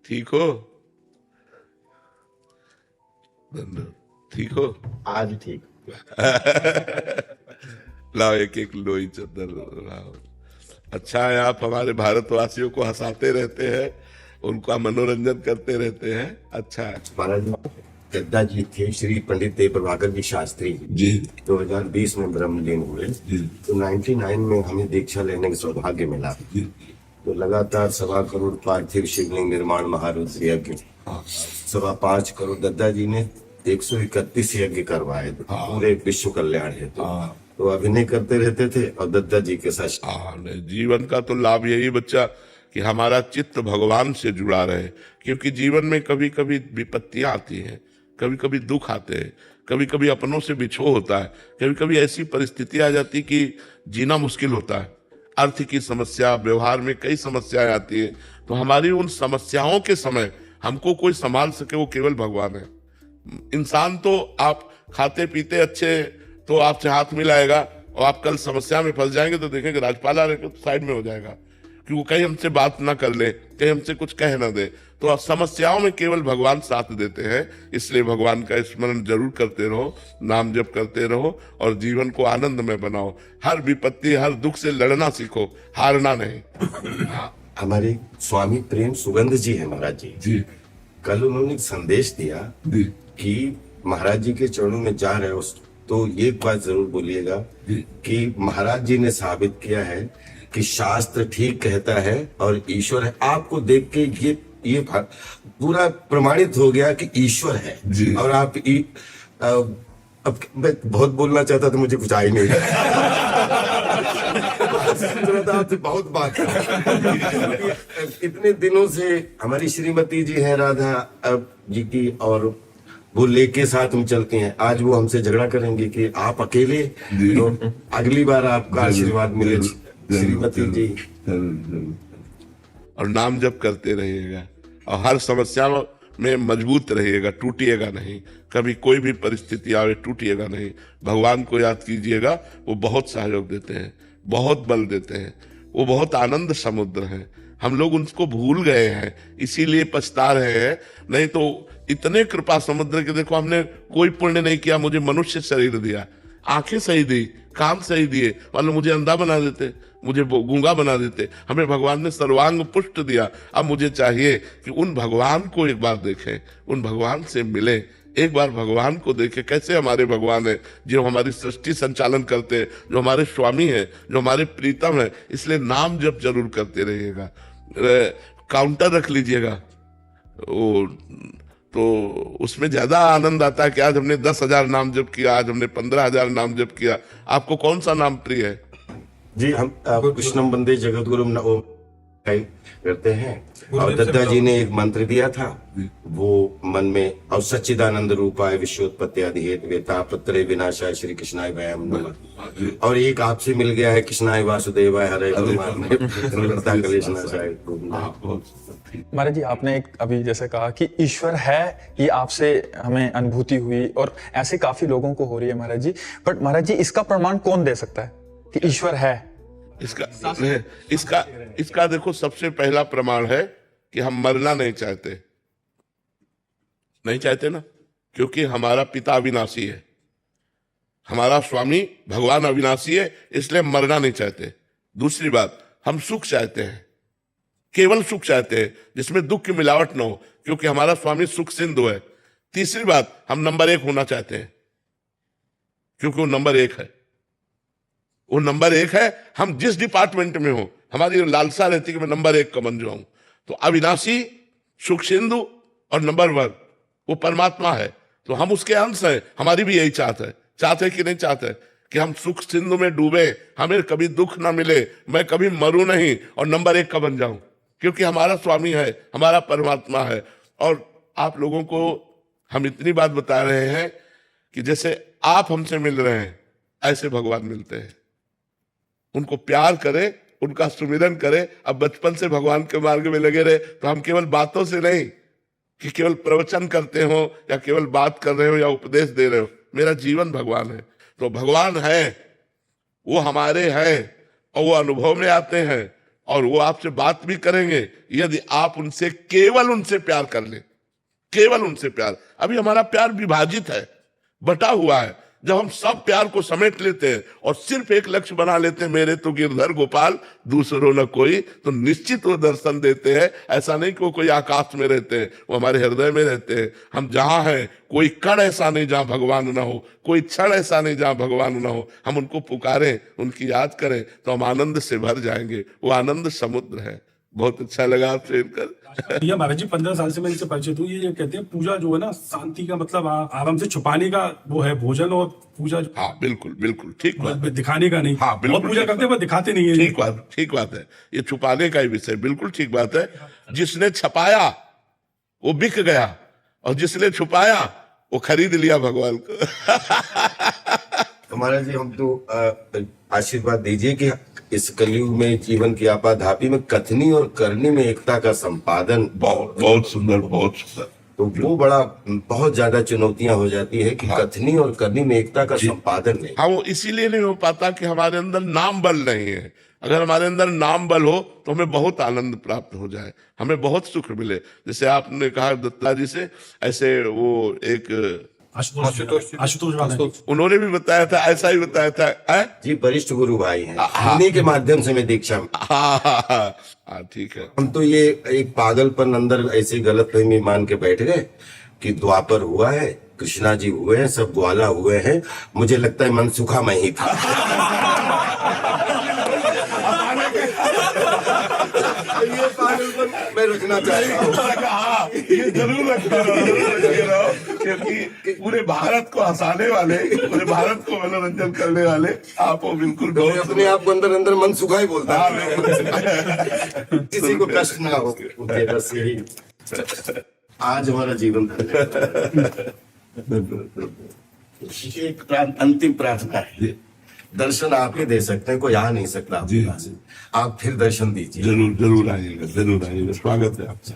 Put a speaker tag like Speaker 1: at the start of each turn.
Speaker 1: ठीक हो? ठीक हो?
Speaker 2: आज ठीक।
Speaker 1: लाओ एक एक लोई चद्दर लाओ। अच्छा है, आप हमारे भारतवासियों को हंसाते रहते हैं, उनका मनोरंजन करते रहते हैं। अच्छा है
Speaker 2: महाराज, दद्दा जी थे श्री पंडित देव प्रभाकर जी शास्त्री
Speaker 1: जी।
Speaker 2: 2020 में ब्रह्मलीन हुए।
Speaker 1: जी।
Speaker 2: तो 99 में हमें दीक्षा लेने का सौभाग्य मिला।
Speaker 1: जी।
Speaker 2: तो लगातार 1.25 करोड़ पार्थिव शिवलिंग निर्माण महारुद्र यज्ञ, 5.25 करोड़ दद्दा जी ने 131 यज्ञ करवाए पूरे विश्व कल्याण हेतु। तो अभिनय करते रहते थे और दद्दा जी के साथ।
Speaker 1: जीवन का तो लाभ यही बच्चा कि हमारा चित्त भगवान से जुड़ा रहे, क्योंकि जीवन में कभी कभी विपत्तियां आती हैं, कभी कभी दुख आते हैं, कभी कभी अपनों से बिछो होता है, कभी कभी ऐसी परिस्थिति आ जाती कि जीना मुश्किल होता है। अर्थ की समस्या, व्यवहार में कई समस्याएं आती है। तो हमारी उन समस्याओं के समय हमको कोई संभाल सके वो केवल भगवान है। इंसान तो आप खाते पीते अच्छे तो आपसे हाथ मिलाएगा, और आप कल समस्या में फंस जाएंगे तो देखेंगे राजपाल आ रहे तो साइड में हो जाएगा, कि वो कहीं हमसे बात ना कर ले, कहीं हमसे कुछ कह ना दे। तो समस्याओं में केवल भगवान साथ देते हैं। इसलिए भगवान का स्मरण जरूर करते रहो, नाम जप करते रहो और जीवन को आनंद में बनाओ। हर विपत्ति, हर दुख से लड़ना सीखो, हारना नहीं।
Speaker 2: हमारे स्वामी प्रेम सुगंध जी है महाराज
Speaker 1: जी।
Speaker 2: कल उन्होंने एक संदेश दिया कि महाराज जी के चरणों में जा रहे हो तो एक बात जरूर बोलिएगा कि महाराज जी ने साबित किया है कि शास्त्र ठीक कहता है और ईश्वर है। आपको देख के ये पूरा प्रमाणित हो गया कि ईश्वर है जी। और आप अब मैं बहुत बोलना चाहता था, मुझे कुछ आ ही नहीं आपसे बहुत बात इतने दिनों से हमारी श्रीमती जी है राधा जी की, और वो लेके साथ में चलती हैं। आज वो हमसे झगड़ा करेंगे कि आप अकेले, तो अगली बार आपका आशीर्वाद मिले श्रीमती जी।
Speaker 1: और नाम जप करते रहिएगा और हर समस्या में मजबूत रहिएगा, टूटिएगा नहीं। कभी कोई भी परिस्थिति आवे टूटिएगा नहीं। भगवान को याद कीजिएगा, वो बहुत सहयोग देते हैं, बहुत बल देते हैं, वो बहुत आनंद समुद्र है। हम लोग उनको भूल गए हैं, इसीलिए पछता रहे हैं। नहीं तो इतने कृपा समुद्र के, देखो हमने कोई पुण्य नहीं किया, मुझे मनुष्य शरीर दिया, आंखें सही दी, कान सही दिए, मतलब मुझे अंधा बना देते, मुझे गूंगा बना देते। हमें भगवान ने सर्वांग पुष्ट दिया। अब मुझे चाहिए कि उन भगवान को एक बार देखें, उन भगवान से मिले, एक बार भगवान को देखें। कैसे हमारे भगवान है, जो हमारी सृष्टि संचालन करते हैं, जो हमारे स्वामी है, जो हमारे प्रीतम है। इसलिए नाम जप जरूर करते रहिएगा। काउंटर रख लीजिएगा, तो उसमें ज्यादा आनंद आता है कि आज हमने 10,000 नाम जप किया, आज हमने 15,000 नाम जप किया। आपको कौन सा नाम प्रिय है?
Speaker 2: जी, हम कृष्णम वंदे जगत गुरु करते हैं। और दद्दा जी ने एक मंत्र दिया था, वो मन में, और सच्चिदानंद रूपाय विश्वोत्पत्ति आदि हेतु तापत्रय विनाशाय श्री कृष्णाय वयम नमः। और एक आपसे मिल गया है, कृष्णाय वासुदेवाय हरे
Speaker 3: महाराज जी, आपने एक अभी जैसे कहा कि ईश्वर है, ये आपसे हमें अनुभूति हुई और ऐसे काफी लोगों को हो रही है महाराज जी। बट महाराज जी, इसका प्रमाण कौन दे सकता है कि ईश्वर है?
Speaker 1: इसका देखो, सबसे पहला प्रमाण है कि हम मरना नहीं चाहते। नहीं चाहते ना, क्योंकि हमारा पिता अविनाशी है, हमारा स्वामी भगवान अविनाशी है, इसलिए मरना नहीं चाहते। दूसरी बात, हम सुख चाहते हैं, केवल सुख चाहते हैं जिसमें दुख की मिलावट न हो, क्योंकि हमारा स्वामी सुख सिंधु है। तीसरी बात, हम नंबर 1 होना चाहते हैं, क्योंकि वो नंबर 1 है। वो नंबर 1 है। हम जिस डिपार्टमेंट में हो, हमारी लालसा रहती है कि मैं नंबर 1 का बन जाऊं। तो अविनाशी, सुख सिंधु और नंबर 1 वो परमात्मा है, तो हम उसके अंश हैं। हमारी भी यही चाहत है, चाहते कि नहीं चाहते कि हम सुख सिंधु में डूबे, हमें कभी दुख ना मिले, मैं कभी मरूं नहीं और नंबर 1 का बन जाऊं, क्योंकि हमारा स्वामी है, हमारा परमात्मा है। और आप लोगों को हम इतनी बात बता रहे हैं कि जैसे आप हमसे मिल रहे हैं, ऐसे भगवान मिलते हैं। उनको प्यार करे, उनका सुमिरन करे। अब बचपन से भगवान के मार्ग में लगे रहे तो हम केवल बातों से नहीं कि केवल प्रवचन करते हो या केवल बात कर रहे हो या उपदेश दे रहे हो। मेरा जीवन भगवान है। तो भगवान है, वो हमारे हैं और वो अनुभव में आते हैं और वो आपसे बात भी करेंगे यदि आप उनसे केवल उनसे प्यार कर ले, केवल उनसे प्यार। अभी हमारा प्यार विभाजित है, बटा हुआ है। जब हम सब प्यार को समेट लेते हैं और सिर्फ एक लक्ष्य बना लेते हैं, मेरे तो गिरधर गोपाल दूसरों न कोई, तो निश्चित वो दर्शन देते हैं। ऐसा नहीं कि वो कोई आकाश में रहते हैं, वो हमारे हृदय में रहते हैं। हम जहां हैं, कोई कण ऐसा नहीं जहां भगवान ना हो, कोई क्षण ऐसा नहीं जहां भगवान ना हो। हम उनको पुकारें, उनकी याद करें तो हम आनंद से भर जाएंगे। वो आनंद समुद्र है। बहुत अच्छा लगा आपसे इनकर।
Speaker 4: भैया महाराज जी 15 साल से मैं इनसे परिचित हूँ। ये कहते हैं पूजा जो है ना शांति का मतलब आराम से छुपाने का वो है भोजन, और पूजा
Speaker 1: हाँ बिल्कुल बिल्कुल ठीक बात है।
Speaker 4: दिखाने का नहीं।
Speaker 1: हाँ, बिल्कुल
Speaker 4: बहुत पूजा
Speaker 1: ठीक
Speaker 4: करते हैं पर दिखाते नहीं है।
Speaker 1: ठीक बात है। ये छुपाने का ही विषय, बिल्कुल ठीक बात है। जिसने छपाया वो बिक गया, और जिसने छुपाया वो खरीद लिया भगवान को।
Speaker 2: तो महाराज जी हम तो आशीर्वाद दीजिए कि इस कलयुग में जीवन की आपाधापी में कथनी और करनी में एकता का संपादन
Speaker 1: बहुत बहुत सुंदर, बहुत सुंदर।
Speaker 2: तो वो बड़ा बहुत ज्यादा चुनौतियां हो जाती है कि कथनी और करनी में एकता का संपादन नहीं।
Speaker 1: हाँ, वो इसीलिए नहीं हो पाता कि हमारे अंदर नाम बल नहीं है। अगर हमारे अंदर नाम बल हो तो हमें बहुत आनंद प्राप्त हो जाए, हमें बहुत सुख मिले। जैसे आपने कहा दत्ता जी से, ऐसे वो एक
Speaker 4: आशुतोष वाला
Speaker 1: उन्होंने भी बताया था, ऐसा ही बताया था।
Speaker 2: जी वरिष्ठ गुरु भाई हैं, उन्हीं के माध्यम से मैं दीक्षा में।
Speaker 1: हाँ ठीक है।
Speaker 2: हम तो ये एक पागलपन अंदर ऐसी गलतफहमी मान के बैठ गए कि द्वापर हुआ है, कृष्णा जी हुए हैं, सब ग्वाला हुए हैं। मुझे लगता है मनसुखा मैं ही था। ये पागलपन मैं रखना चाहता हूँ।
Speaker 1: ये जरूर रखना, क्योंकि पूरे भारत को हंसाने वाले, पूरे भारत को मनोरंजन करने वाले आप हो। बिल्कुल
Speaker 2: मैं अपने आप को अंदर अंदर मनसुखा ही बोलता हूँ, किसी को कष्ट ना हो। बस यही आज हमारा जीवन एक अंतिम प्रार्थना है। दर्शन आप ही दे सकते हैं, कोई आ नहीं सकता आपके पास। आप फिर दर्शन दीजिए।
Speaker 1: जरूर जरूर आइएगा, जरूर आइएगा। स्वागत है आपसे।